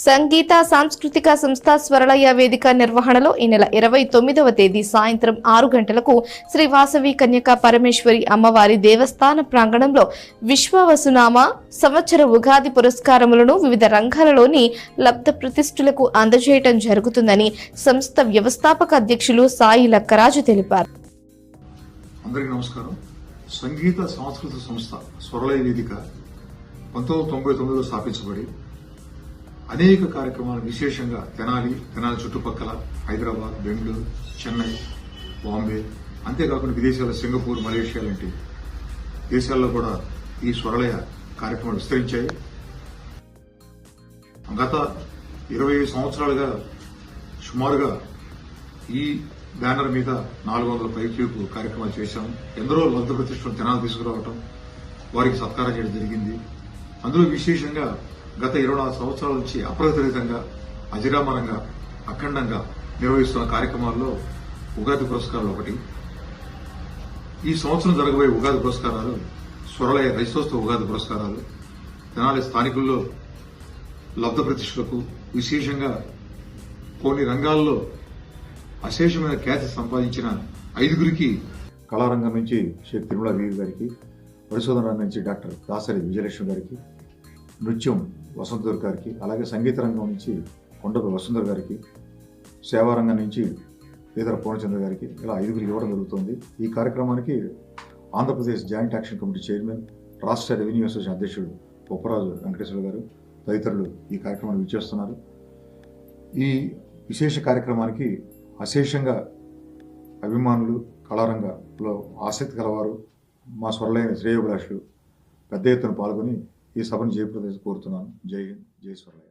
సంగీత సాంస్కృతిక సంస్థ స్వరలయ వేదిక నిర్వహణలో ఈ నెల 29వ తేదీ సాయంత్రం 6 గంటలకు శ్రీ వాసవి కన్యకా పరమేశ్వరి అమ్మవారి దేవస్థాన ప్రాంగణంలో విశ్వవసునామ సంవత్సర ఉగాది పురస్కారములను వివిధ రంగాలలోని లబ్ధ ప్రతిష్ఠులకు అందజేయడం జరుగుతుందని సంస్థ వ్యవస్థాపక అధ్యక్షులు సాయి లక్కరాజు తెలిపారు. అందరికీ నమస్కారం. సంగీత సాంస్కృతిక సంస్థ స్వరలయ వేదిక 1999లో స్థాపించబడి అనేక కార్యక్రమాలు విశేషంగా తెనాలి చుట్టుపక్కల హైదరాబాద్, బెంగళూరు, చెన్నై, బాంబే, అంతేకాకుండా విదేశాల్లో సింగపూర్, మలేషియా లాంటి దేశాల్లో కూడా ఈ స్వరలయ కార్యక్రమాలు విస్తరించాయి. గత 25 సంవత్సరాలుగా సుమారుగా ఈ బ్యానర్ మీద 400 పైచీలకు కార్యక్రమాలు చేశాం. ఎందరో లబ్ధ ప్రతిష్ఠను తెనాలి తీసుకురావటం, వారికి సత్కారం చేయడం జరిగింది. అందులో విశేషంగా గత 24 సంవత్సరాల నుంచి అప్రతిరహితంగా అజరామరంగా అఖండంగా నిర్వహిస్తున్న కార్యక్రమాల్లో ఉగాది పురస్కారాలు ఒకటి. ఈ సంవత్సరం జరగబోయే ఉగాది పురస్కారాలు స్వరలయ రజతోత్సవ ఉగాది పురస్కారాలు. తెనాలి స్థానికుల్లో లబ్ధ ప్రతిష్ఠలకు విశేషంగా కొన్ని రంగాల్లో అశేషమైన ఖ్యాతి సంపాదించిన 5గురికి, కళారంగం నుంచి షేక్ తిరుమల వీరి గారికి, పరిశోధన రంగం నుంచి డాక్టర్ దాసరి విజయలక్ష్మి గారికి, నృత్యం వసంతర్ గారికి, అలాగే సంగీత రంగం నుంచి కొండపల్లి వసుంధర్ గారికి, సేవారంగం నుంచి ఈదర పూర్ణచంద్ర గారికి, ఇలా 5గురికి ఇవ్వడం జరుగుతుంది. ఈ కార్యక్రమానికి Andhra Pradesh joint action committee chairman, రాష్ట్ర రెవెన్యూ అసోసియేషన్ అధ్యక్షుడు ఉప్పరాజు వెంకటేశ్వర గారు తదితరులు ఈ కార్యక్రమాన్ని విచ్చేస్తున్నారు. ఈ విశేష కార్యక్రమానికి అశేషంగా అభిమానులు, కళారంగంలో ఆసక్తి కలవారు, మా స్వరలైన శ్రేయోభిలాషులు పెద్ద ఎత్తున పాల్గొని ఈ సభను జయప్రదం కోరుతున్నాను. జై హింద్, జై స్వరలయ.